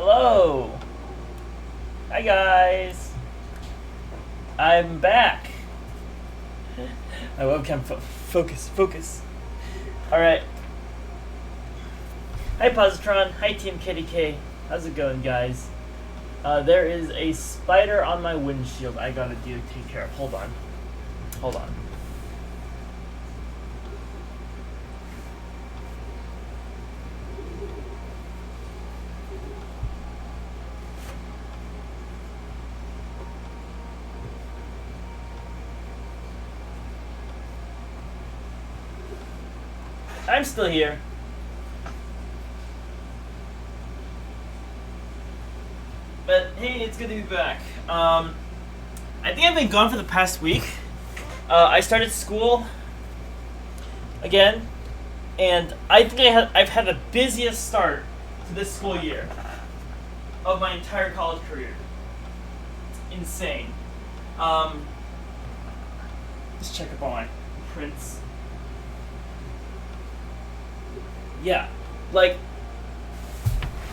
Hello! Hi guys! I'm back! My webcam focus. Alright. Hi Positron, hi Team Kitty K. How's it going, guys? There is a spider on my windshield I gotta take care of. Hold on. I'm still here. But hey, it's good to be back. I think I've been gone for the past week. I started school again, and I think I've had the busiest start to this school year of my entire college career. It's insane. Just check up on my prints. Yeah, like,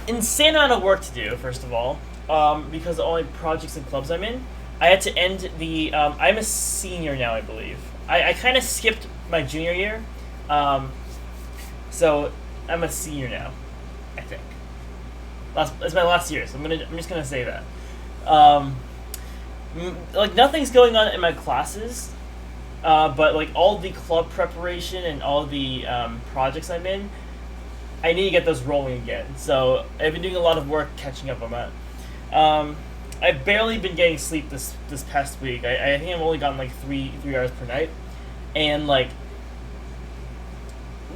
insane amount of work to do, first of all, because of all my projects and clubs I'm in. I had to end the, I'm a senior now, I believe. I kind of skipped my junior year, so I'm a senior now, I think. It's my last year, so I'm just gonna say that. Like, nothing's going on in my classes, but like all the club preparation and all the projects I'm in, I need to get those rolling again. So I've been doing a lot of work catching up on that. I've barely been getting sleep this past week. I think I've only gotten like three hours per night, and like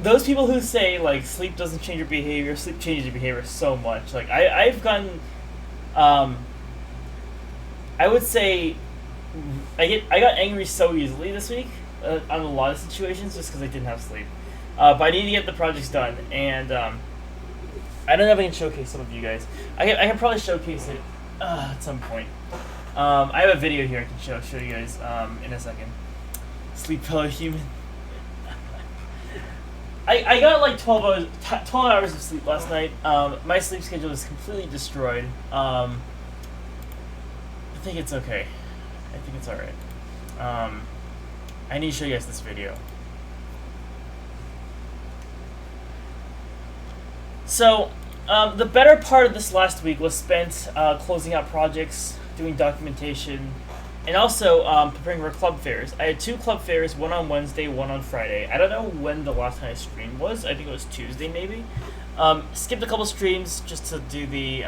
those people who say like sleep doesn't change your behavior, sleep changes your behavior so much. Like I've gotten, I would say, I got angry so easily this week on a lot of situations just because I didn't have sleep. But I need to get the projects done, and I don't know if I can showcase some of you guys. I can probably showcase it at some point. I have a video here I can show you guys in a second. Sleep fellow human. I got like 12 hours of sleep last night. My sleep schedule is completely destroyed. I think it's okay. I think it's alright. I need to show you guys this video. So, the better part of this last week was spent closing out projects, doing documentation, and also preparing for club fairs. I had 2 club fairs, one on Wednesday, one on Friday. I don't know when the last time I streamed was. I think it was Tuesday, maybe. Skipped a couple streams just to do the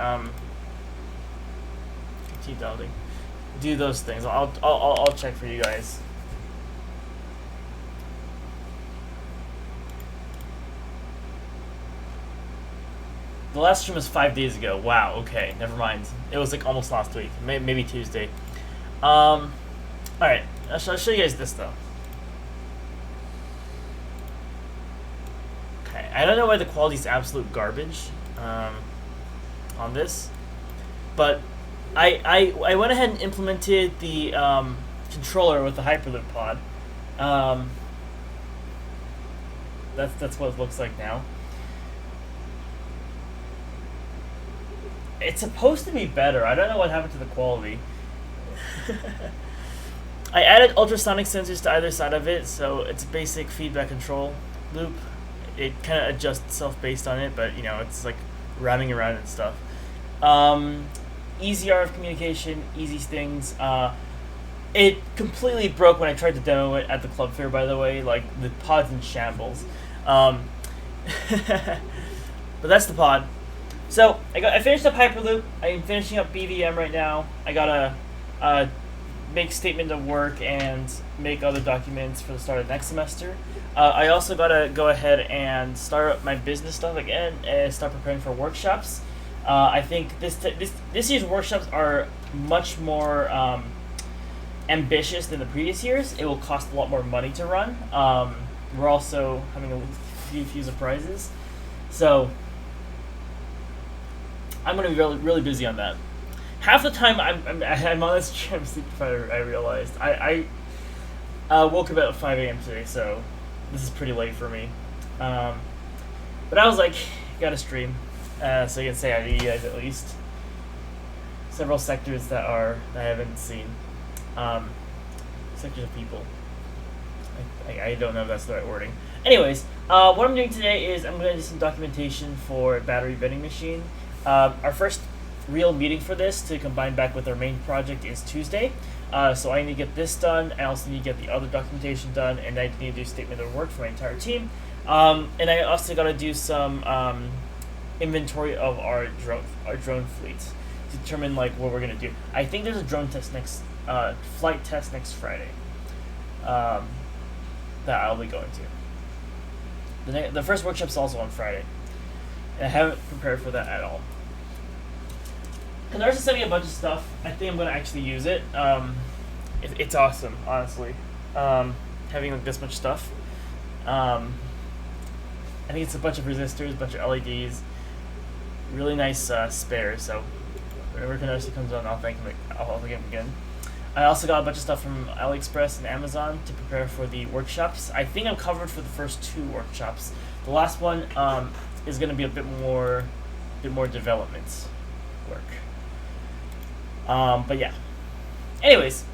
do those things. I'll check for you guys. The last stream was 5 days ago. Wow, okay, never mind. It was like almost last week, maybe Tuesday. Alright, I'll show you guys this though. Okay, I don't know why the quality is absolute garbage on this, but I went ahead and implemented the controller with the Hyperloop pod. That's what it looks like now. It's supposed to be better. I don't know what happened to the quality. I added ultrasonic sensors to either side of it, so it's basic feedback control loop. It kind of adjusts itself based on it, but you know, it's like ramming around and stuff. Easy RF communication, easy things. It completely broke when I tried to demo it at the club fair, by the way. Like, the pod's in shambles. But that's the pod. So I finished up Hyperloop. I'm finishing up BVM right now. I gotta make statement of work and make other documents for the start of next semester. I also gotta go ahead and start up my business stuff again and start preparing for workshops. I think this year's workshops are much more ambitious than the previous years. It will cost a lot more money to run. We're also having a few surprises, so I'm going to be really busy on that. Half the time I'm on this stream sleep deprived, I realized. I woke up at 5 a.m. today, so this is pretty late for me. But I was like, gotta stream, so I can say hi to you guys at least. several sectors that I haven't seen. Sectors of people. I don't know if that's the right wording. Anyways, what I'm doing today is I'm going to do some documentation for battery vending machine. Our first real meeting for this to combine back with our main project is Tuesday. So I need to get this done. I also need to get the other documentation done, and I need to do statement of work for my entire team. And I also got to do some inventory of our drone fleet to determine like what we're gonna do. I think there's a drone test flight test next Friday. That I'll be going to. The first workshop's also on Friday. And I haven't prepared for that at all. Canarsa sent me a bunch of stuff. I think I'm going to actually use it. It's awesome, honestly. Having like this much stuff. I think it's a bunch of resistors, a bunch of LEDs. Really nice spares, so whenever Canarsa comes on, I'll thank him again. I also got a bunch of stuff from AliExpress and Amazon to prepare for the workshops. I think I'm covered for the first 2 workshops. The last one is going to be a bit more development work. But yeah. Anyways,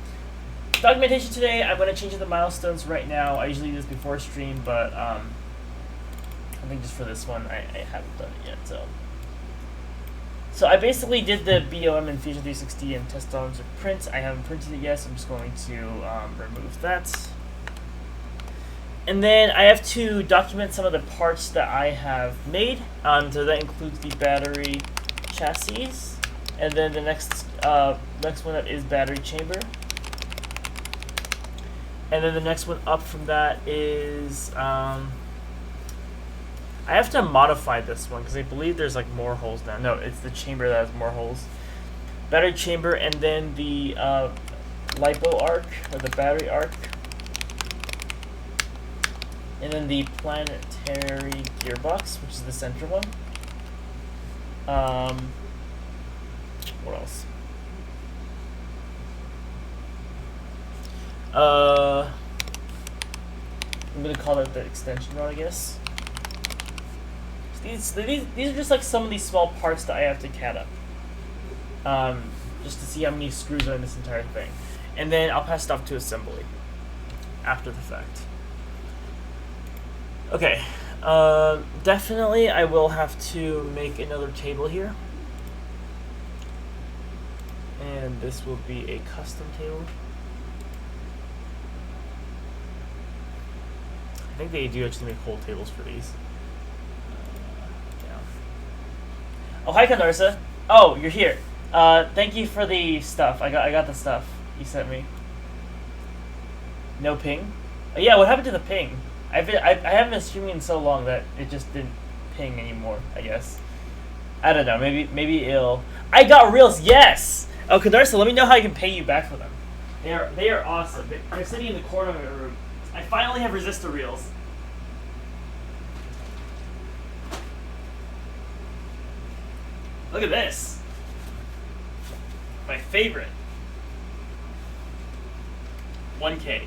documentation today. I'm going to change the milestones right now. I usually do this before stream, but I think just for this one, I haven't done it yet. So I basically did the BOM in Fusion 360 and test dollars of print. I haven't printed it yet, so I'm just going to remove that. And then I have to document some of the parts that I have made. So that includes the battery chassis, and then the next one up is battery chamber. And then the next one up from that is I have to modify this one because I believe there's like more holes now. No, it's the chamber that has more holes. Battery chamber, and then the LiPo arc, or the battery arc. And then the planetary gearbox, which is the center one. What else? I'm gonna call it the extension rod, I guess. These are just like some of these small parts that I have to CAD up, just to see how many screws are in this entire thing, and then I'll pass it off to assembly after the fact. Okay, definitely I will have to make another table here, and this will be a custom table. I think they do actually make whole tables for these. Oh, hi, Canarsa. Oh, you're here. Thank you for the stuff. I got the stuff you sent me. No ping? Oh, yeah, what happened to the ping? I haven't been streaming in so long that it just didn't ping anymore, I guess. I don't know. Maybe it'll... I got reels, yes! Oh, Canarsa, let me know how I can pay you back for them. They are awesome. They're sitting in the corner of my room. I finally have resistor reels. Look at this. My favorite. 1K.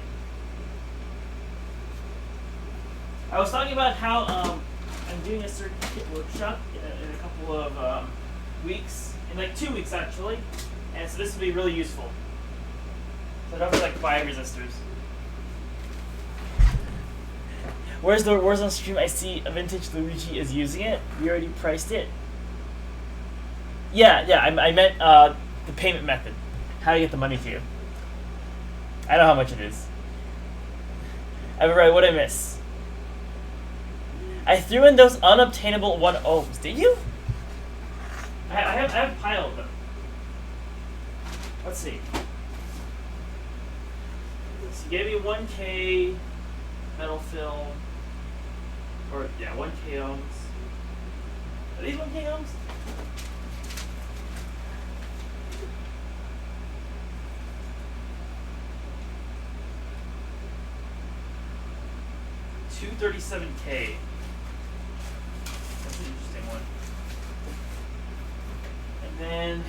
I was talking about how I'm doing a certificate workshop in a couple of weeks. In like 2 weeks, actually. And so this will be really useful. So that was like 5 resistors. Where's the Warzone stream? I see a vintage Luigi is using it. We already priced it. Yeah, I meant the payment method. How to get the money to you. I know how much it is. Right, what did I miss? I threw in those unobtainable 1 ohms. Did you? I have a pile of them. Let's see. So you gave me 1K metal film. Or, yeah, 1K ohms. Are these 1K ohms? $237K. That's an interesting one. And then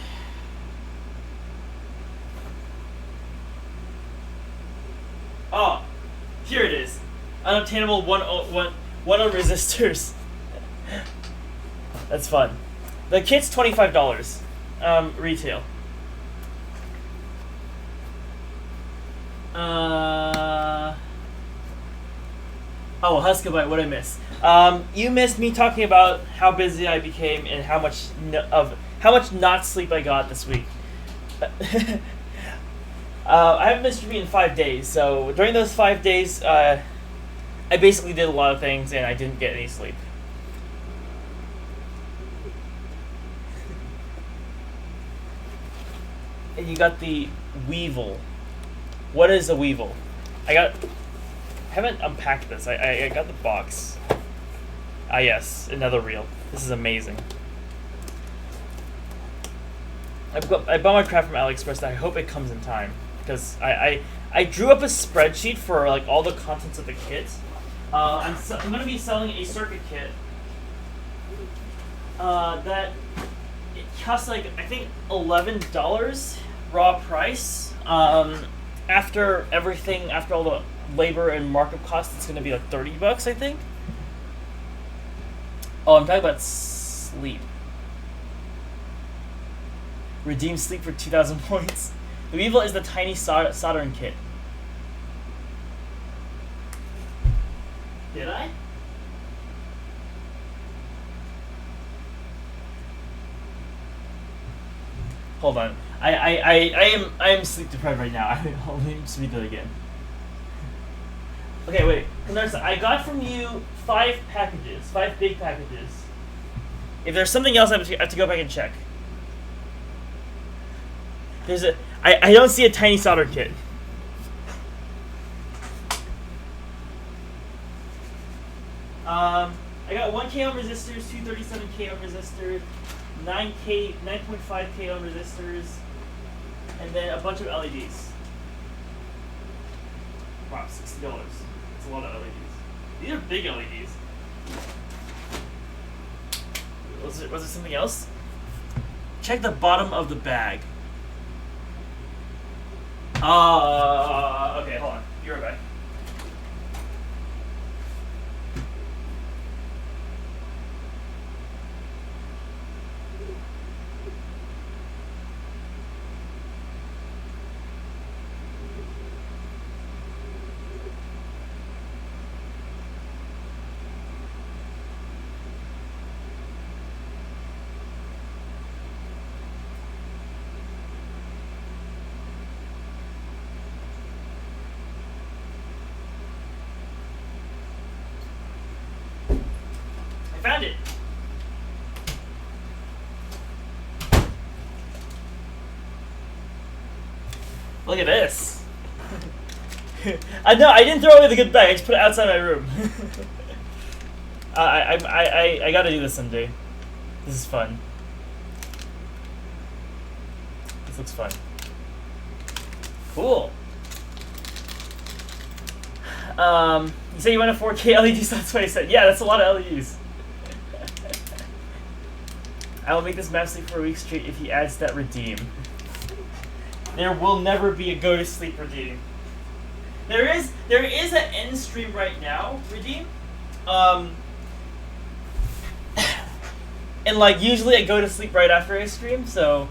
oh, here it is. Unobtainable 1 ohm resistors. That's fun. The kit's $25. Retail. Uh. Oh, Huskabite, what I miss? You missed me talking about how busy I became and how much not sleep I got this week. I haven't been streaming in 5 days, so during those 5 days, I basically did a lot of things and I didn't get any sleep. And you got the Weevil. What is a Weevil? I haven't unpacked this. I got the box. Ah yes, another reel. This is amazing. I bought my crap from AliExpress. I hope it comes in time because I drew up a spreadsheet for like all the contents of the kit. I'm going to be selling a circuit kit that it costs like I think $11 raw price. After everything, after all the labor and markup costs, it's going to be like $30, I think. Oh, I'm talking about sleep. Redeem sleep for 2,000 points. The Weevil is the tiny soldering kit. Did I? Hold on. I am sleep deprived right now. I'll just read that again. Okay, wait. I got from you 5 packages, 5 big packages. If there's something else, I have to go back and check. I don't see a tiny solder kit. I got 1K ohm resistors, 237K ohm resistors, 9.5K ohm resistors, and then a bunch of LEDs. Wow, $60. That's a lot of LEDs. These are big LEDs. Was there something else? Check the bottom of the bag. Okay, hold on. Be right back. Found it. Look at this. No, I didn't throw away the good bag. I just put it outside my room. I gotta do this someday. This is fun. This looks fun. Cool. You say you want a 4K LEDs? That's what I said. Yeah, that's a lot of LEDs. I will make this map sleep for a week straight if he adds that redeem. There will never be a go to sleep redeem. There is an end stream right now redeem. And like usually I go to sleep right after I stream, so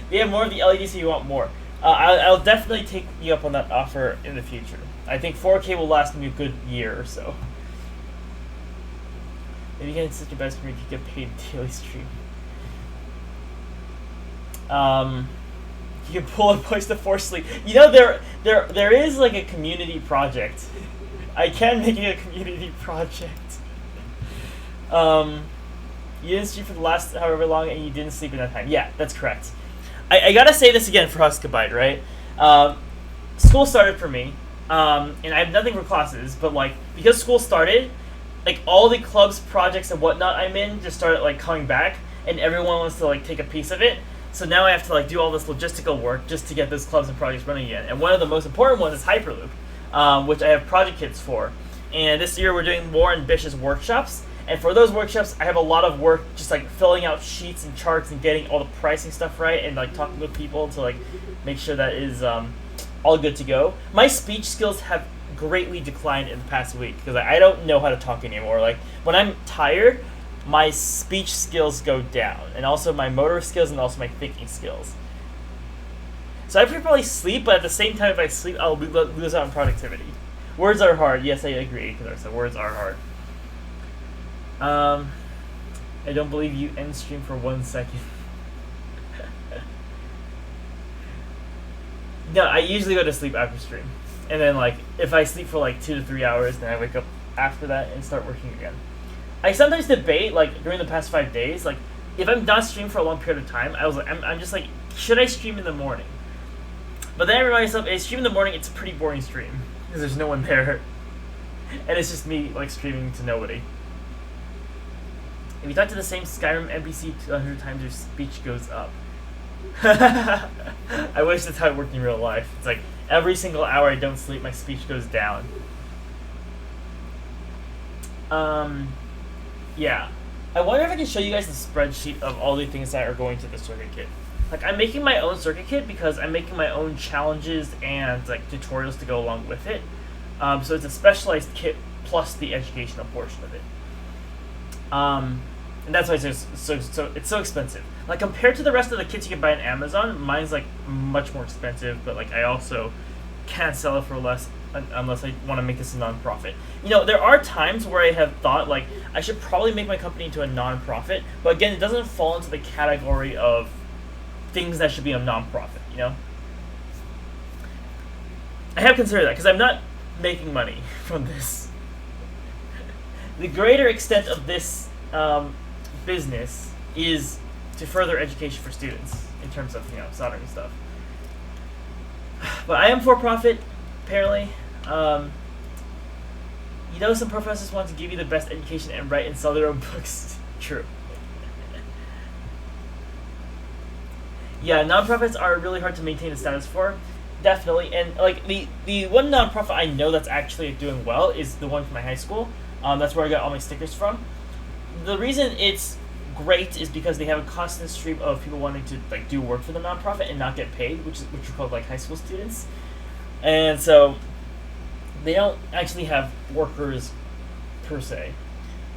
they have more of the LEDs so you want more. I'll definitely take you up on that offer in the future. I think 4K will last me a good year or so. Maybe you can such a best for me if you get paid daily stream. You can pull a voice to force sleep. You know there is like a community project. I can make it a community project. You didn't stream for the last however long and you didn't sleep in that time. Yeah, that's correct. I gotta say this again for Huskabite, right? School started for me, and I have nothing for classes, but like because school started, like all the clubs, projects, and whatnot I'm in just started like coming back, and everyone wants to like take a piece of it. So now I have to like do all this logistical work just to get those clubs and projects running again. And one of the most important ones is Hyperloop, which I have project kits for. And this year we're doing more ambitious workshops. And for those workshops, I have a lot of work just like filling out sheets and charts and getting all the pricing stuff right and like talking with people to like make sure that is all good to go. My speech skills have greatly declined in the past week because I don't know how to talk anymore. Like when I'm tired, my speech skills go down, and also my motor skills and also my thinking skills. So I probably sleep, but at the same time, if I sleep, I'll lose out on productivity. Words are hard. Yes, I agree. So words are hard. I don't believe you end stream for 1 second. No, I usually go to sleep after stream. And then, like, if I sleep for, like, 2 to 3 hours, then I wake up after that and start working again. I sometimes debate, like, during the past 5 days, like, if I'm not streaming for a long period of time, I'm just like, should I stream in the morning? But then I remind myself, if I stream in the morning, it's a pretty boring stream. Because there's no one there. And it's just me, like, streaming to nobody. If you talk to the same Skyrim NPC 200 times, your speech goes up. I wish that's how it worked in real life. It's like, every single hour I don't sleep, my speech goes down. Yeah. I wonder if I can show you guys the spreadsheet of all the things that are going to the circuit kit. Like, I'm making my own circuit kit because I'm making my own challenges and, like, tutorials to go along with it. So it's a specialized kit plus the educational portion of it. And that's why it's so expensive. Like, compared to the rest of the kits you can buy on Amazon, mine's, like, much more expensive, but, like, I also can't sell it for less unless I want to make this a non-profit. You know, there are times where I have thought, like, I should probably make my company into a non-profit, but again, it doesn't fall into the category of things that should be a non-profit, you know? I have considered that, because I'm not making money from this. The greater extent of this business is to further education for students in terms of, you know, soldering stuff. But I am for profit, apparently. You know, some professors want to give you the best education and write and sell their own books. True. Yeah, nonprofits are really hard to maintain a status for. Definitely. And, like, the one nonprofit I know that's actually doing well is the one from my high school. That's where I got all my stickers from. The reason it's great is because they have a constant stream of people wanting to, like, do work for the nonprofit and not get paid, which are called, like, high school students. And so they don't actually have workers per se.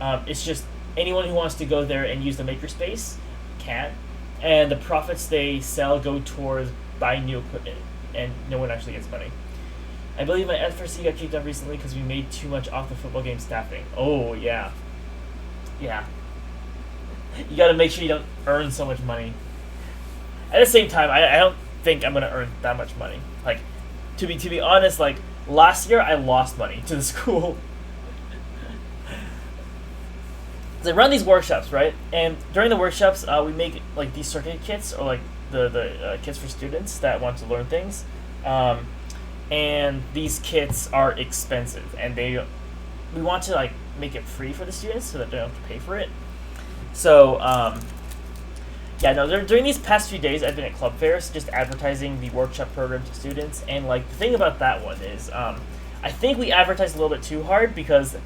It's just anyone who wants to go there and use the makerspace can, and the profits they sell go towards buying new equipment, and no one actually gets money. I believe my FRC got kicked out recently because we made too much off the football game staffing. Oh, yeah. Yeah. You gotta make sure you don't earn so much money. At the same time, I don't think I'm gonna earn that much money. Like, to be honest, like, last year I lost money to the school. They run these workshops, right? And during the workshops, we make, like, these circuit kits, or, like, the kits for students that want to learn things. And these kits are expensive, and we want to, like, make it free for the students so that they don't have to pay for it. So, yeah, no, during these past few days, I've been at club fairs, just advertising the workshop program to students, and, like, the thing about that one is, I think we advertise a little bit too hard, because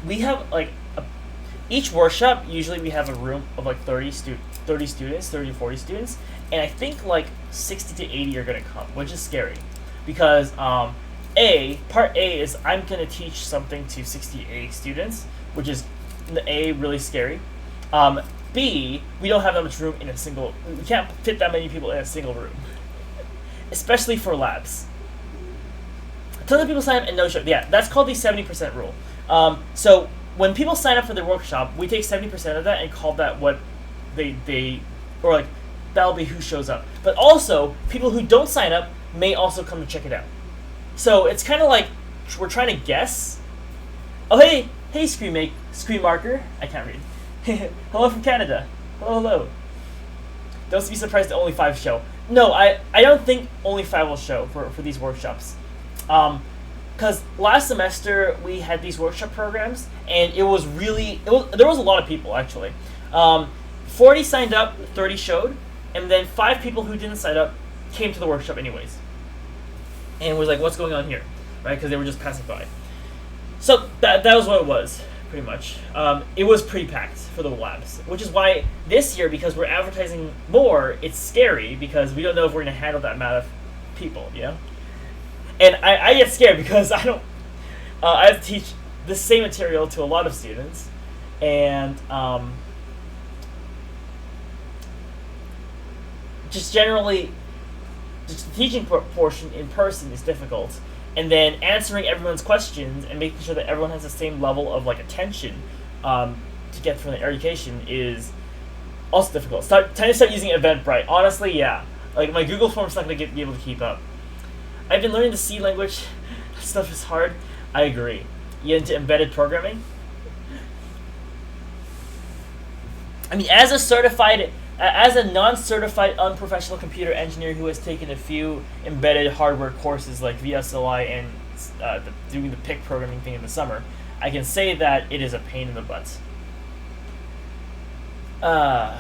we have, like, each workshop, usually we have a room of, like, 30 to 40 students, and I think, like, 60 to 80 are going to come, which is scary, because, part A is I'm going to teach something to 60 to 80 students, which is, really scary. B, we don't have that much room we can't fit that many people in a single room. Especially for labs. Tons of people sign up and no show. Yeah, that's called the 70% rule. So when people sign up for the workshop, we take 70% of that and call that what or, like, that'll be who shows up. But also, people who don't sign up may also come to check it out. So it's kind of like we're trying to guess. Oh, hey, Screen Marker. I can't read. Hello from Canada. Hello. Don't be surprised that only 5 show. No, I don't think only 5 will show for these workshops. Because last semester we had these workshop programs, and there was a lot of people, actually. 40 signed up, 30 showed, and then 5 people who didn't sign up came to the workshop anyways. And was like, what's going on here? Right? Because they were just passing by. So that was what it was, pretty much. It was pretty packed for the labs, which is why this year, because we're advertising more, it's scary because we don't know if we're going to handle that amount of people, you know? And I get scared because I have to teach the same material to a lot of students, and just generally the teaching portion in person is difficult, and then answering everyone's questions and making sure that everyone has the same level of like attention to get from the education is also difficult. Time to start using Eventbrite. Honestly, yeah. Like, my Google Form's not going to be able to keep up. I've been learning the C language. That stuff is hard. I agree. You into embedded programming? I mean, as a non-certified unprofessional computer engineer who has taken a few embedded hardware courses like VSLI and doing the PIC programming thing in the summer, I can say that it is a pain in the butt.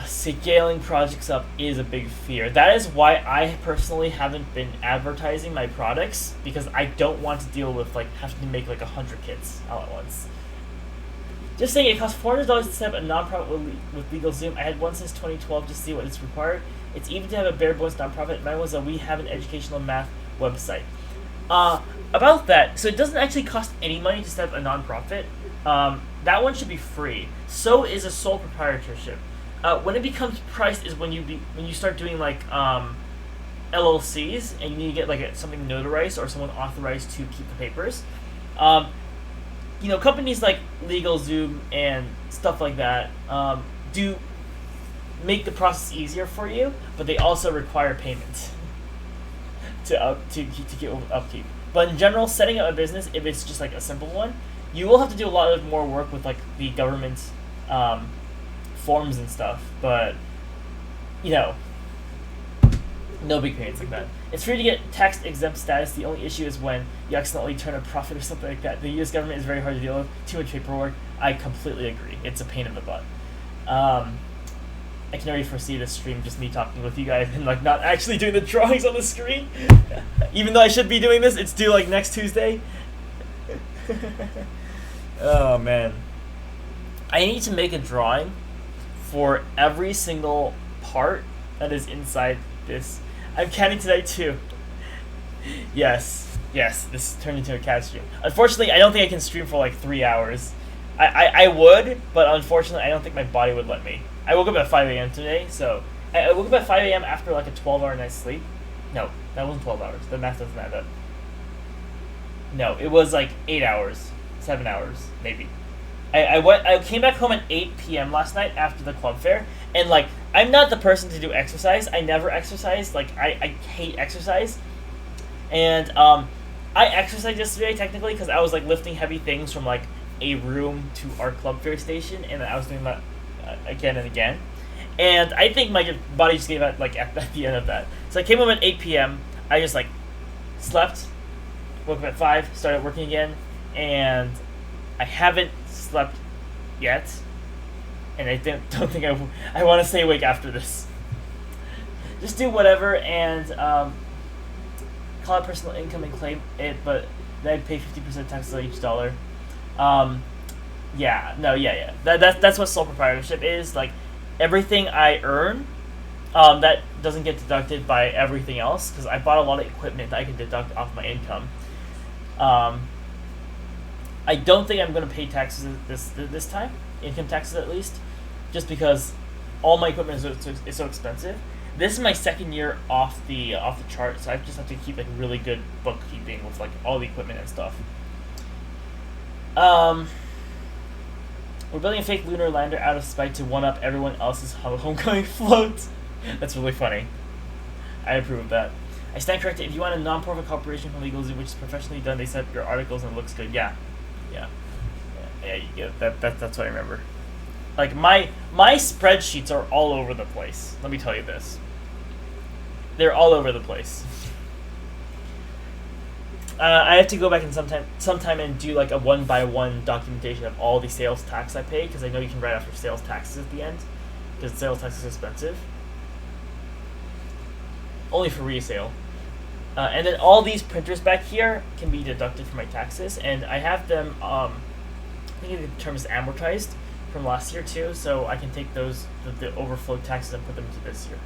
Scaling projects up is a big fear. That is why I personally haven't been advertising my products, because I don't want to deal with like having to make like 100 kits all at once. Just saying, it costs $400 to set up a nonprofit with LegalZoom. I had one since 2012 to see what is required. It's even to have a bare bones nonprofit. Mine was a We Have an Educational Math website. About that, so it doesn't actually cost any money to set up a nonprofit. That one should be free. So is a sole proprietorship. When it becomes priced is when you start doing like LLCs and you need to get like something notarized or someone authorized to keep the papers. Companies like LegalZoom and stuff like that do make the process easier for you, but they also require payment to get upkeep. But in general, setting up a business, if it's just like a simple one, you will have to do a lot of more work with like the government forms and stuff. But no big pains like that. It's free to get tax exempt status. The only issue is when you accidentally turn a profit or something like that. The U.S. government is very hard to deal with. Too much paperwork. I completely agree. It's a pain in the butt. I can already foresee this stream just me talking with you guys and like not actually doing the drawings on the screen. Even though I should be doing this, it's due like next Tuesday. Oh man. I need to make a drawing for every single part that is inside this. I'm counting tonight too. Yes, this turned into a cat stream. Unfortunately, I don't think I can stream for like 3 hours. I would, but unfortunately, I don't think my body would let me. I woke up at 5 a.m. today, so I woke up at 5 a.m. after like a 12-hour night's sleep. No, that wasn't 12 hours. The math doesn't add up. No, it was like 8 hours, 7 hours, maybe. I came back home at 8 p.m. last night after the club fair, and like I'm not the person to do exercise. I never exercise. Like I hate exercise, and I exercised yesterday technically because I was like lifting heavy things from like a room to our club fair station, and I was doing that again and again, and I think my body just gave out like at the end of that. So I came home at 8 p.m. I just like slept, woke up at 5, started working again, and I haven't slept yet, and I don't think I want to stay awake after this. Just do whatever and call it personal income and claim it, but then I'd pay 50% taxes on each dollar. Yeah. That's what sole proprietorship is. Like everything I earn, that doesn't get deducted by everything else because I bought a lot of equipment that I can deduct off my income. I don't think I'm going to pay taxes this time, income taxes at least, just because all my equipment is so expensive. This is my second year off the chart, so I just have to keep like really good bookkeeping with like all the equipment and stuff. We're building a fake lunar lander out of spite to one-up everyone else's homecoming float. That's really funny. I approve of that. I stand corrected. If you want a non-profit corporation from LegalZoom, which is professionally done, they set up your articles and it looks good. Yeah. That's what I remember. Like my spreadsheets are all over the place. Let me tell you this. They're all over the place. I have to go back and sometime and do like a 1-by-1 documentation of all the sales tax I pay, because I know you can write off your sales taxes at the end, because sales tax is expensive. Only for resale. And then all these printers back here can be deducted from my taxes, and I have them, I think the term is amortized from last year too, so I can take those, the overflow taxes, and put them into this year.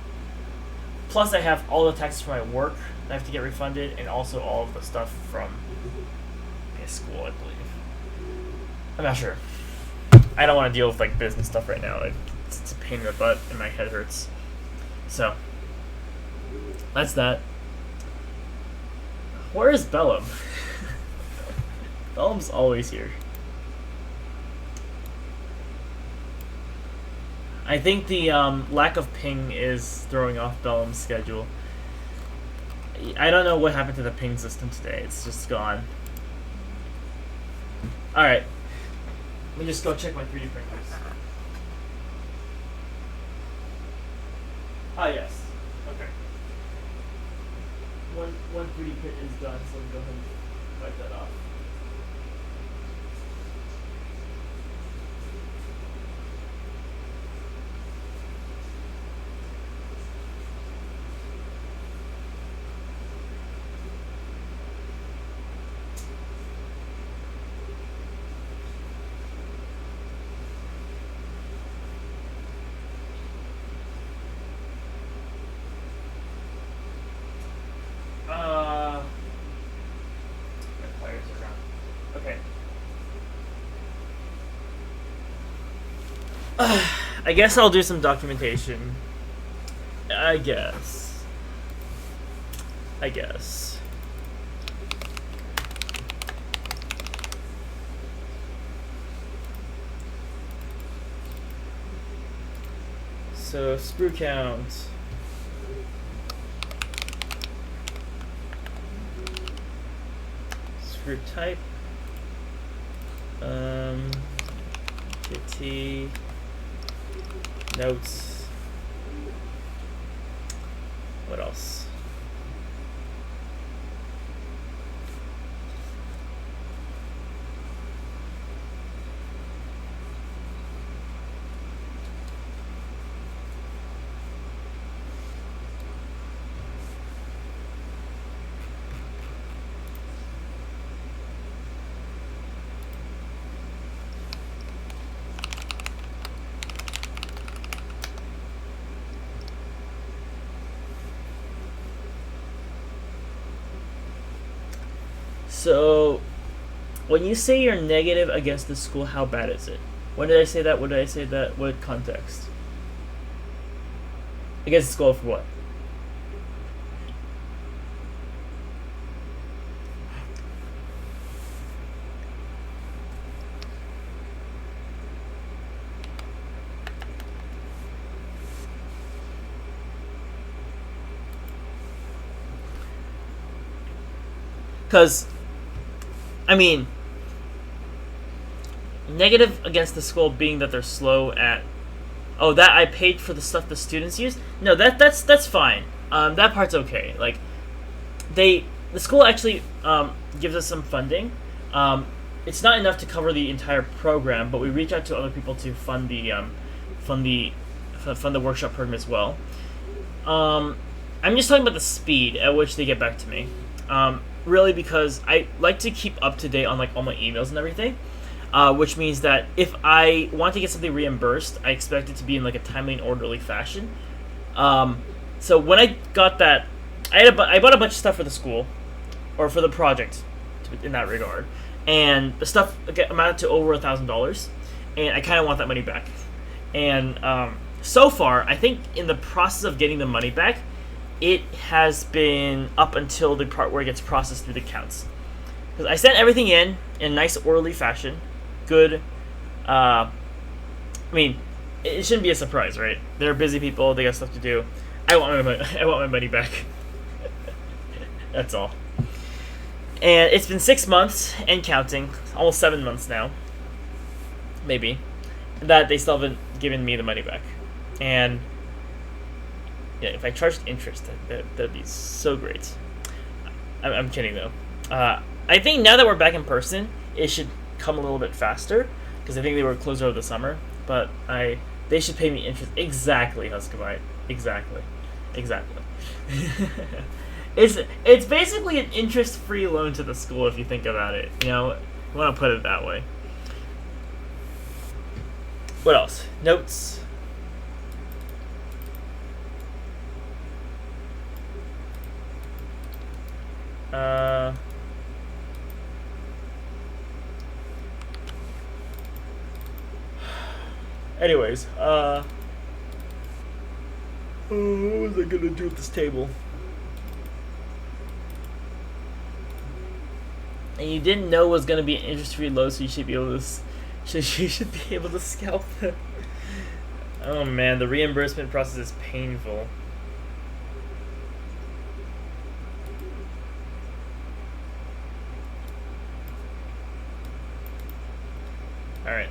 Plus I have all the taxes for my work that I have to get refunded, and also all of the stuff from my school, I believe. I'm not sure. I don't want to deal with like business stuff right now. It's a pain in the butt and my head hurts. So, that's that. Where is Bellum? Bellum's always here. I think the lack of ping is throwing off Bellum's schedule. I don't know what happened to the ping system today. It's just gone. Alright. Let me just go check my 3D printers. Ah, yes. Okay. One 3D print is done, so we'll go ahead and wipe that off. I guess I'll do some documentation. I guess. So, sprue count. Sprue type. JT. Notes. What else? So, when you say you're negative against the school, how bad is it? When did I say that? What did I say that? What context? Against the school for what? Because, I mean, negative against the school being that they're slow at. Oh, that I paid for the stuff the students use. No, that's fine. That part's okay. Like, the school actually gives us some funding. It's not enough to cover the entire program, but we reach out to other people to fund the workshop program as well. I'm just talking about the speed at which they get back to me. Really, because I like to keep up to date on like all my emails and everything, which means that if I want to get something reimbursed, I expect it to be in like a timely and orderly fashion. So when I got that, I bought a bunch of stuff for the school, or for the project, in that regard, and the stuff amounted to over $1,000, and I kind of want that money back. And so far, I think in the process of getting the money back, it has been up until the part where it gets processed through the counts. Because I sent everything in a nice, orderly fashion. Good. I mean, it shouldn't be a surprise, right? They're busy people. They got stuff to do. I want my money back. That's all. And it's been 6 months and counting. Almost 7 months now. Maybe. That they still haven't given me the money back. And yeah, if I charged interest, that'd be so great. I'm kidding though. I think now that we're back in person, it should come a little bit faster because I think they were closed over the summer. But they should pay me interest. Exactly, Huskabite. Exactly. It's basically an interest-free loan to the school if you think about it. You know, I want to put it that way. What else? Notes. Anyways, what was I gonna do with this table? and you didn't know was gonna be an interest-free loan, so you should be able to you should be able to scalp them. Oh man, the reimbursement process is painful. All right.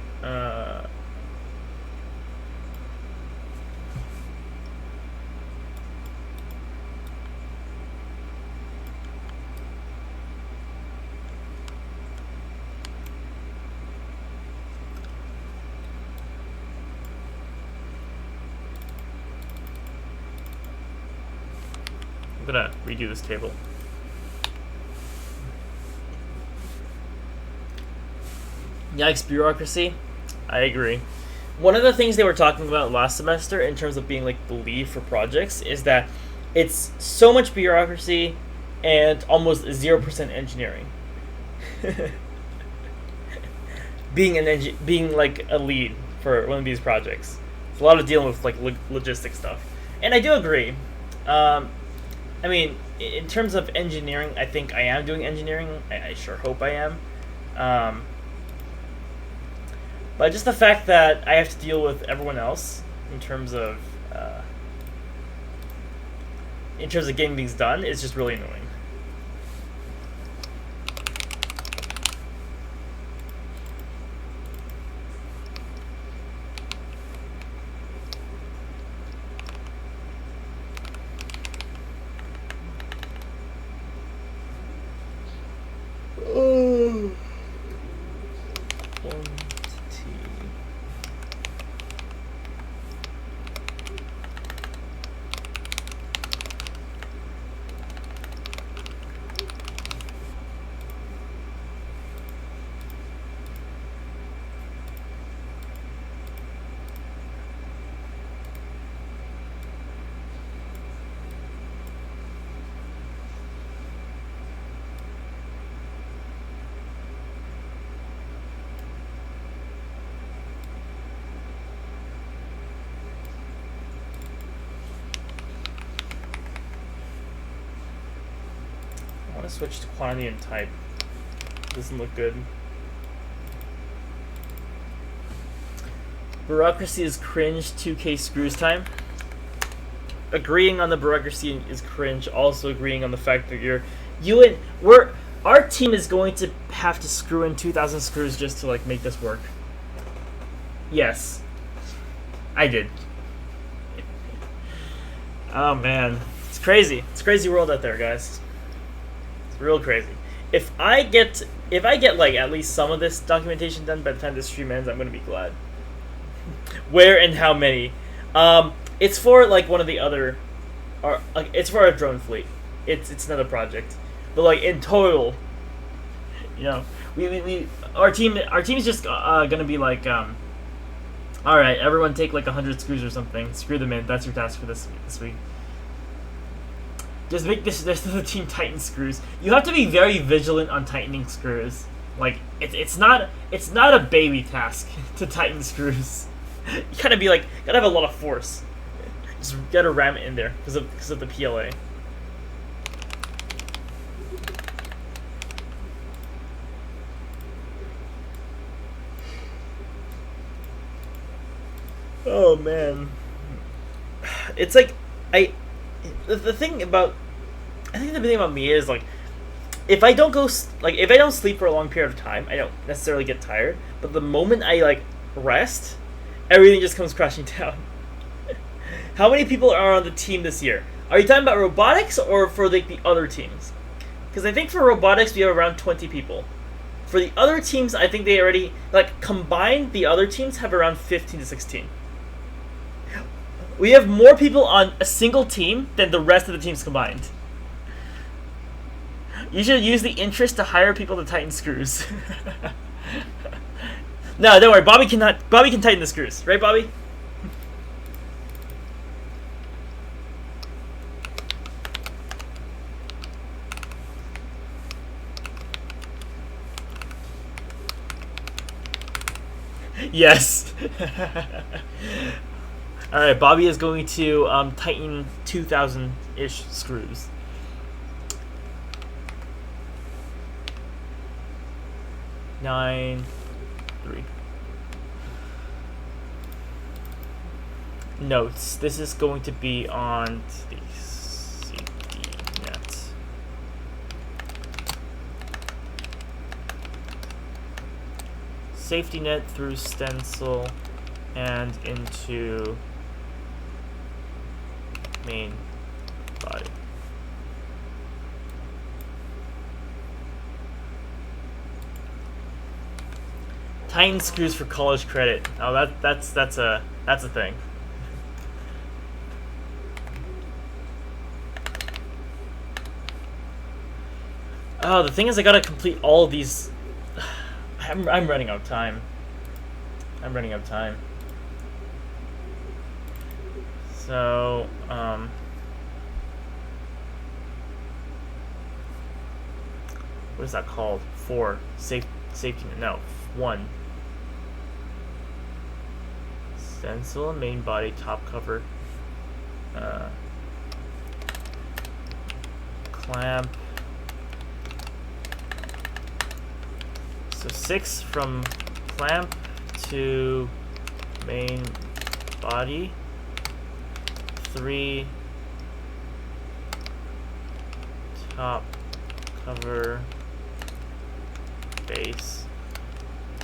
I'm gonna redo this table. Yikes, bureaucracy. I agree. One of the things they were talking about last semester in terms of being like the lead for projects is that it's so much bureaucracy and almost 0% engineering. being like a lead for one of these projects, it's a lot of dealing with like logistic stuff, and I do agree. I mean, in terms of engineering, I think I am doing engineering. I sure hope I am. But just the fact that I have to deal with everyone else in terms of getting things done is just really annoying. I want to switch to quantity and type. Doesn't look good. Bureaucracy is cringe. 2K screws time. Agreeing on the bureaucracy is cringe. Also agreeing on the fact that our team is going to have to screw in 2,000 screws just to like make this work. Yes, I did. Oh man, it's crazy. It's a crazy world out there, guys. It's real crazy. If I get like at least some of this documentation done by the time this stream ends, I'm gonna be glad. Where and how many? It's for like one of the other, or like it's for our drone fleet. It's another project, but like in total, you know, our team is just gonna be like, all right, everyone take like 100 screws or something. Screw them in. That's your task for this week. Just make this the team tighten screws. You have to be very vigilant on tightening screws. Like it's not a baby task to tighten screws. You gotta have a lot of force. Just gotta ram it in there because of the PLA. Oh man, it's like the thing about me is like if I don't sleep for a long period of time, I don't necessarily get tired. But the moment I like rest, everything just comes crashing down. How many people are on the team this year? Are you talking about robotics or for like the other teams? Because I think for robotics we have around 20 people. For the other teams, I think they already like combined. The other teams have around 15 to 16. We have more people on a single team than the rest of the teams combined. You should use the interest to hire people to tighten screws. No, don't worry. Bobby can tighten the screws, right, Bobby? Yes. All right, Bobby is going to tighten 2,000-ish screws. 9, 3. Notes. This is going to be on the safety net. Safety net through stencil and into main body. Tighten screws for college credit. Oh, that's a thing. Oh, the thing is, I gotta complete all of these. I'm running out of time. So, what is that called? 4. Safety. No, 1. Stencil, main body, top cover. Clamp. So 6 from clamp to main body. 3 top cover base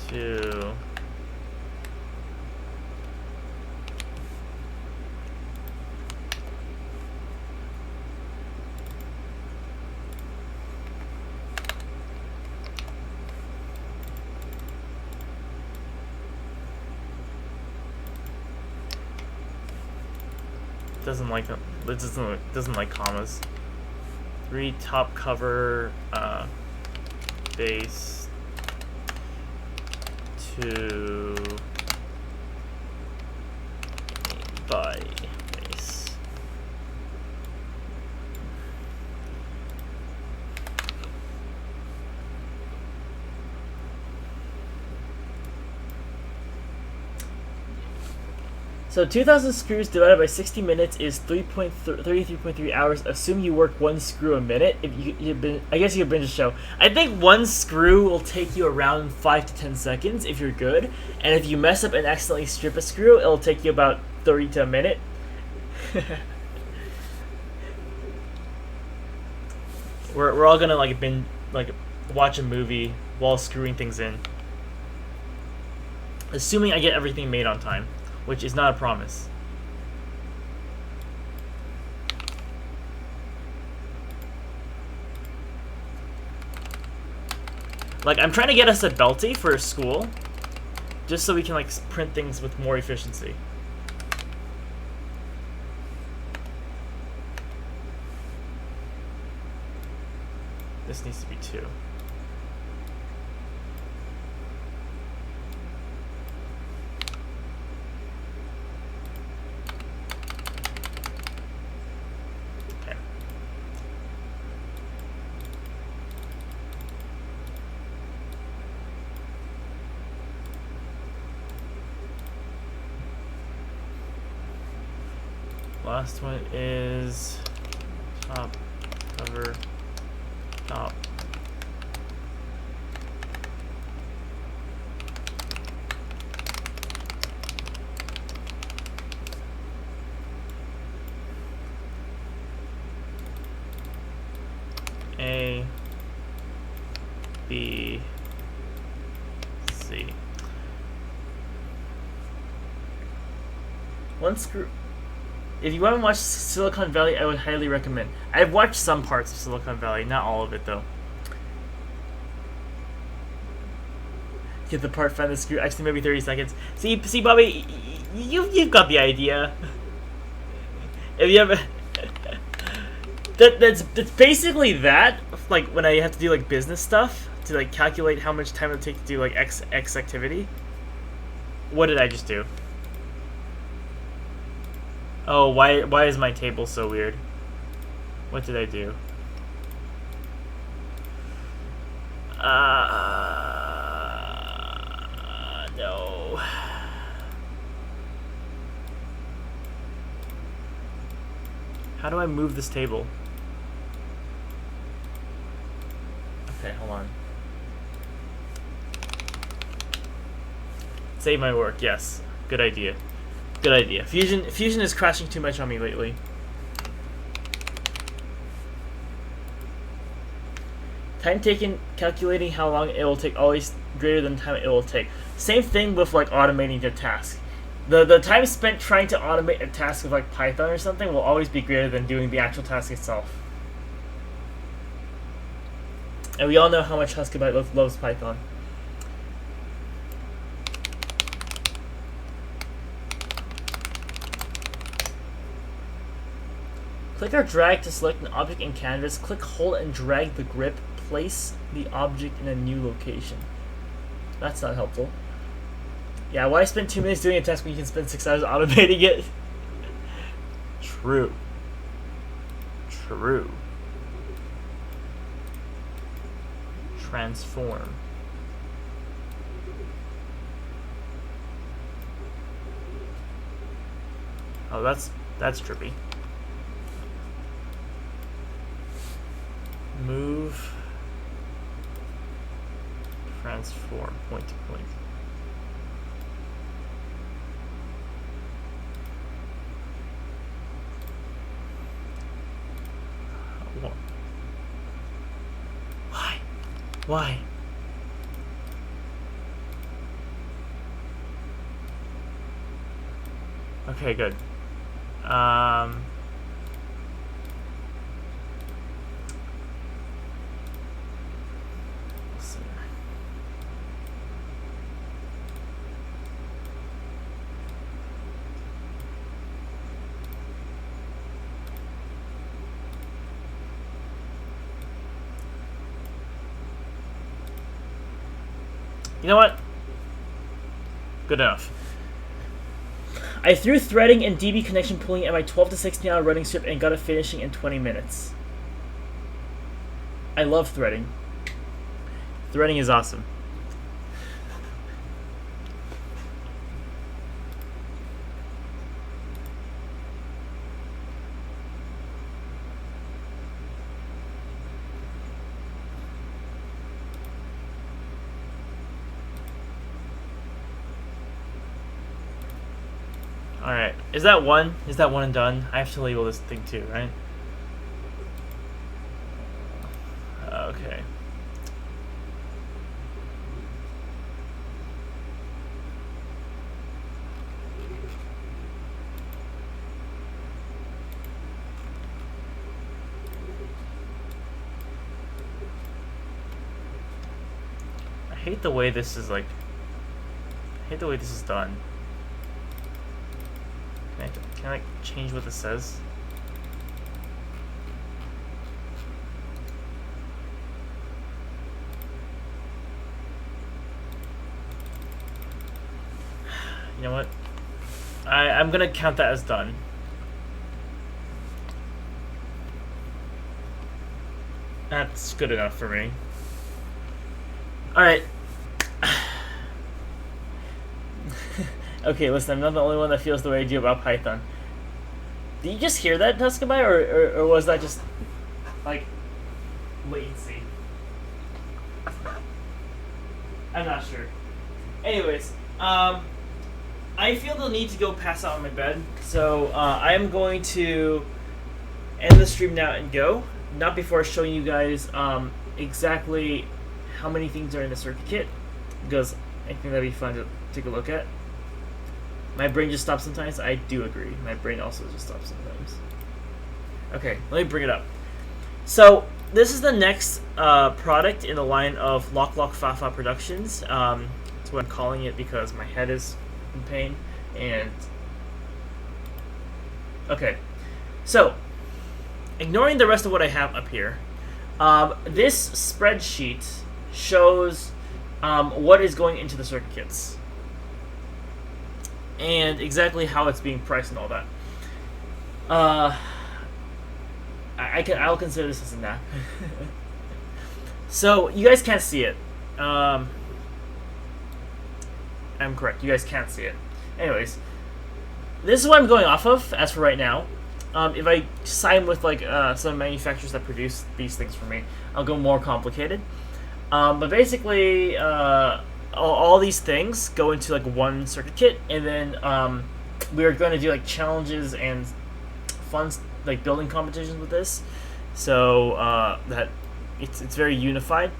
to doesn't like them. It doesn't like commas. 3 top cover base to body base. So 2,000 screws divided by 60 minutes is 33.3 hours. Assume you work 1 screw a minute. If I guess you could binge a show. I think 1 screw will take you around 5 to 10 seconds if you're good. And if you mess up and accidentally strip a screw, it'll take you about 30 to a minute. We're all gonna watch a movie while screwing things in. Assuming I get everything made on time, which is not a promise. Like, I'm trying to get us a Belty for school, just so we can print things with more efficiency. This needs to be 2. Last one is top cover top. A, B, C. 1 screw. If you haven't watched Silicon Valley, I would highly recommend. I've watched some parts of Silicon Valley, not all of it though. Get the part, find the screw. Actually, maybe 30 seconds. See, Bobby, you've got the idea. If you have, that's basically that. Like when I have to do business stuff to calculate how much time it takes to do X activity. What did I just do? Oh, why is my table so weird? What did I do? No. How do I move this table? Okay, hold on. Save my work. Yes. Good idea. Good idea. Fusion is crashing too much on me lately. Time taken calculating how long it will take always greater than time it will take. Same thing with like automating your task. The time spent trying to automate a task with like Python or something will always be greater than doing the actual task itself. And we all know how much Huskybyte loves Python. Click or drag to select an object in canvas. Click, hold, and drag the grip. Place the object in a new location. That's not helpful. Yeah, why spend 2 minutes doing a task when you can spend 6 hours automating it? True. True. Transform. Oh, that's trippy. Move. Transform. Point to point. Why? Okay, good. Let's see. You know what? Good enough. I threw threading and DB connection pooling at my 12 to 16 hour running script and got it finishing in 20 minutes. I love threading. Threading is awesome. Alright, is that one? Is that one and done? I have to label this thing too, right? Okay. I hate the way this is like... I hate the way this is done. Can I like change what this says? You know what? I'm gonna count that as done. That's good enough for me. Alright. Okay, listen, I'm not the only one that feels the way I do about Python. Did you just hear that, Tuskaby, or was that just, like, latency? I'm not sure. Anyways, I feel the need to go pass out on my bed, so I am going to end the stream now and go. Not before showing you guys exactly how many things are in the circuit kit, because I think that'd be fun to take a look at. My brain just stops sometimes. I do agree. My brain also just stops sometimes. Okay, let me bring it up. So this is the next product in the line of Lock Fafa Productions. That's what I'm calling it because my head is in pain. And okay, so ignoring the rest of what I have up here, this spreadsheet shows what is going into the circuit kits and exactly how it's being priced and all that. I'll consider this as a nap. So you guys can't see it. I'm correct. You guys can't see it. Anyways, this is what I'm going off of as for right now. If I sign with like some manufacturers that produce these things for me, I'll go more complicated. But basically, a all these things go into like one circuit kit, and then we are going to do like challenges and fun like building competitions with this, so that it's very unified.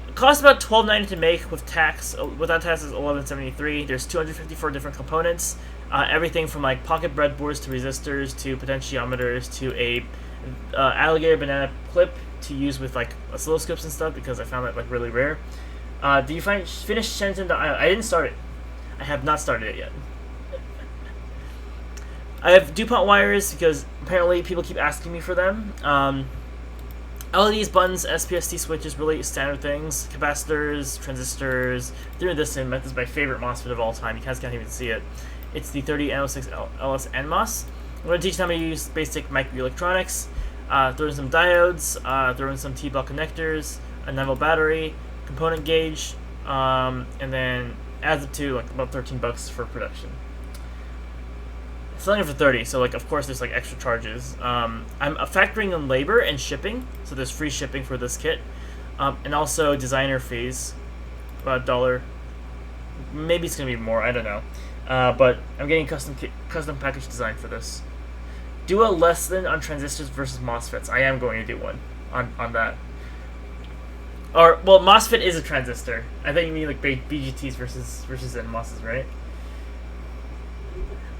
It costs about $12.90 to make with tax. Without tax is $11.73. There's 254 different components. Everything from like pocket breadboards to resistors to potentiometers to a alligator banana clip to use with like oscilloscopes and stuff, because I found that like really rare. Do you finish Shenzhen? I didn't start it. I have not started it yet. I have DuPont wires because apparently people keep asking me for them. LEDs, buttons, SPST switches, really standard things. Capacitors, transistors. Through this in, this is my favorite MOSFET of all time. You guys can't even see it. It's the 30N06 LS NMOS. I'm going to teach you how to use basic microelectronics. Throw in some diodes, throw in some T-bell connectors, a 9-volt battery, component gauge, and then adds up to like about $13 for production. Selling it for 30, so like of course there's like extra charges. I'm factoring in labor and shipping, so there's free shipping for this kit, and also designer fees, about $1. Maybe it's gonna be more, I don't know. But I'm getting custom package design for this. Do a lesson on transistors versus MOSFETs. I am going to do one on that. Or well, MOSFET is a transistor. I think you mean like BGTs versus NMOSs, right?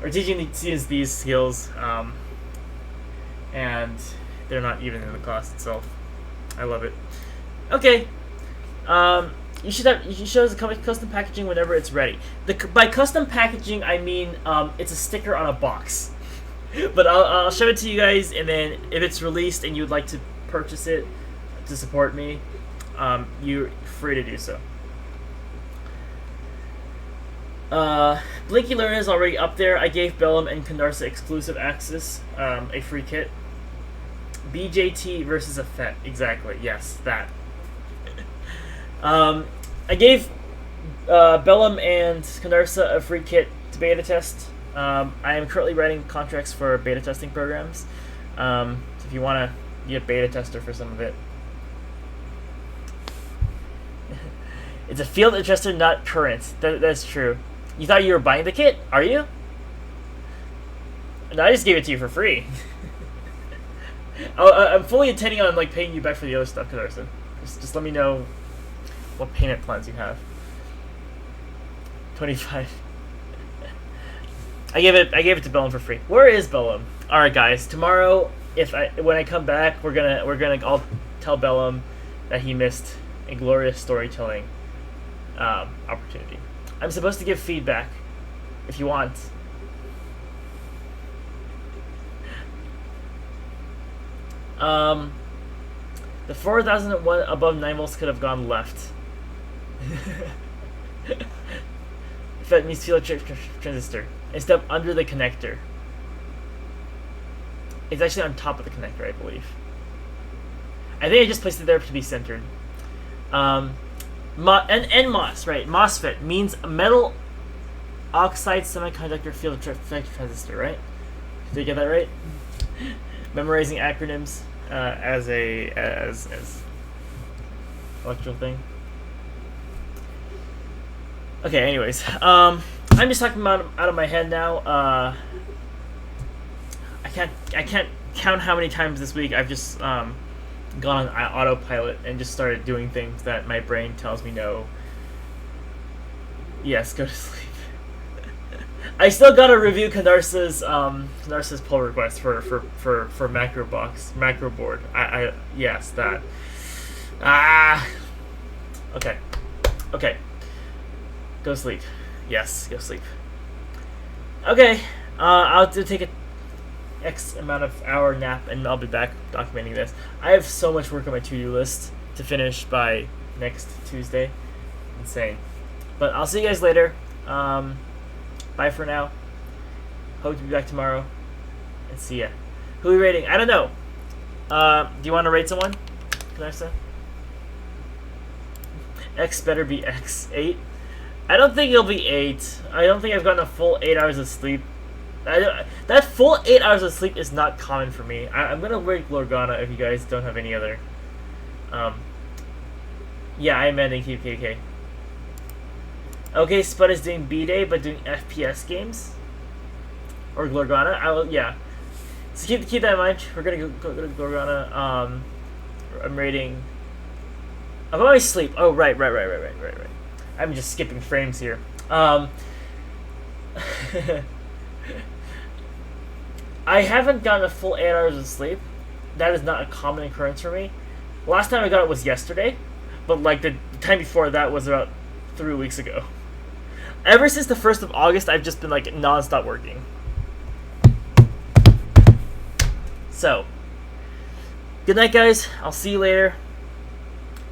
We're teaching these skills, and they're not even in the class itself. I love it. Okay, you should have custom packaging whenever it's ready. By custom packaging, I mean it's a sticker on a box. But I'll show it to you guys, and then if it's released and you'd like to purchase it to support me, you're free to do so. Blinky Learner is already up there. I gave Bellum and Condarsa exclusive access, a free kit. BJT versus a FET, exactly. Yes, that. I gave Bellum and Condarsa a free kit to beta test. I am currently writing contracts for beta testing programs. So if you want to be a beta tester for some of it. It's a field adjuster, not current. That's true. You thought you were buying the kit? Are you? No, I just gave it to you for free. I'm fully intending on like paying you back for the other stuff, Condarsa. Just let me know what payment plans you have. 25. I gave it to Bellum for free. Where is Bellum? All right, guys. Tomorrow, when I come back, we're gonna all tell Bellum that he missed a glorious storytelling opportunity. I'm supposed to give feedback, if you want. The 4001 above 9 volts could have gone left. If that means field transistor. Instead of under the connector. It's actually on top of the connector, I believe. I think I just placed it there to be centered. NMOS, right? MOSFET means metal oxide semiconductor field transistor, right? Did I get that right? Memorizing acronyms as electrical thing. Okay. Anyways, I'm just talking about out of my head now. I can't count how many times this week I've just gone on autopilot and just started doing things that my brain tells me no. Yes, go to sleep. I still gotta review Condarsa's pull request for macro board. Yes, that. Okay. Go sleep. Yes, go sleep. Okay. I'll take a X amount of hour nap and I'll be back documenting this. I have so much work on my to-do list to finish by next Tuesday. Insane. But I'll see you guys later. Bye for now. Hope to be back tomorrow. And see ya. Who are we rating? I don't know. Do you want to rate someone? Condarsa? X better be X. 8? I don't think it'll be 8. I don't think I've gotten a full 8 hours of sleep. That full 8 hours of sleep is not common for me. I'm gonna rate Lorgana if you guys don't have any other. Yeah, I'm ending KK. Okay, Spud is doing B-Day, but doing FPS games. Or Glorgana. Yeah. So keep that in mind. We're gonna go to Glorgana. I'm rating. I'm always sleep. Oh, right. I'm just skipping frames here. I haven't gotten a full 8 hours of sleep. That is not a common occurrence for me. Last time I got it was yesterday, but like the time before that was about 3 weeks ago. Ever since the 1st of August, I've just been like non-stop working. So, good night, guys. I'll see you later.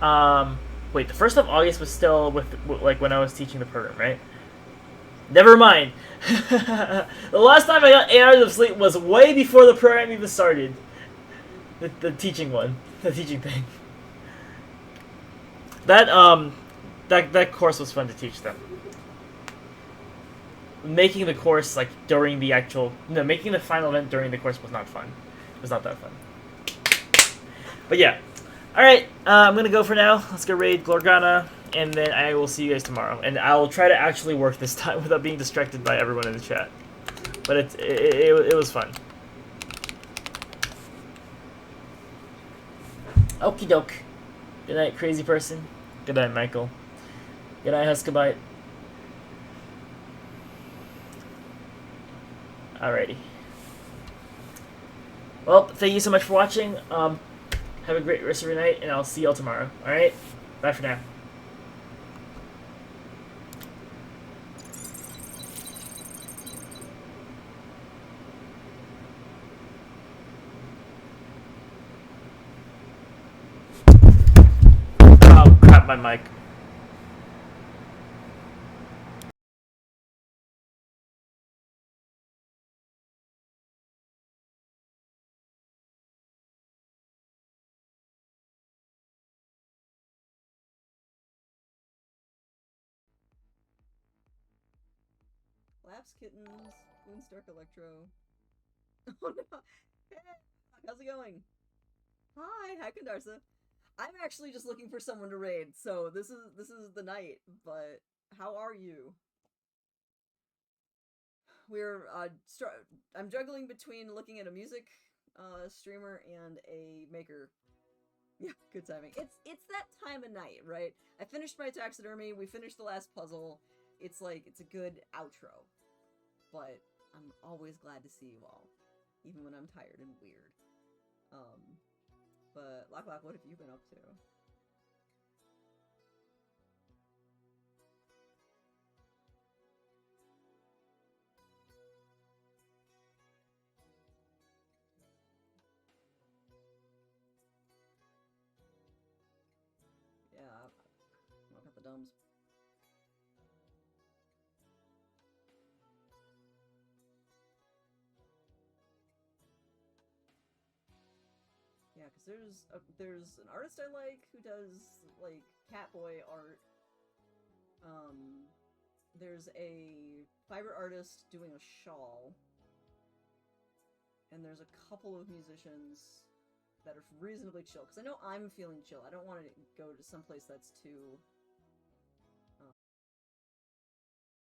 Wait, the 1st of August was still with like when I was teaching the program, right? Never mind. The last time I got 8 hours of sleep was way before the program even started. The teaching one, the teaching thing. That course was fun to teach them. Making the course like during the actual making the final event during the course was not fun. It was not that fun. But yeah. Alright, I'm gonna go for now. Let's go raid Glorgana, and then I will see you guys tomorrow. And I'll try to actually work this time without being distracted by everyone in the chat. But it was fun. Okie doke. Good night, crazy person. Good night, Michael. Good night, Huskabite. Alrighty. Well, thank you so much for watching. Have a great rest of your night, and I'll see y'all tomorrow. Alright? Bye for now. Oh, crap, my mic. Laps Kittens, Moonstark Electro. Oh no! Hey, how's it going? Hi Kundarsa. I'm actually just looking for someone to raid, so this is the night. But how are you? We're I'm juggling between looking at a music streamer and a maker. Yeah, good timing. It's that time of night, right? I finished my taxidermy. We finished the last puzzle. It's like it's a good outro. But I'm always glad to see you all, even when I'm tired and weird. Um, but Lock, what have you been up to? Yeah, I got the dumbs. Yeah, because there's an artist I like who does like Catboy art. There's a fiber artist doing a shawl, and there's a couple of musicians that are reasonably chill. Because I know I'm feeling chill. I don't want to go to someplace that's too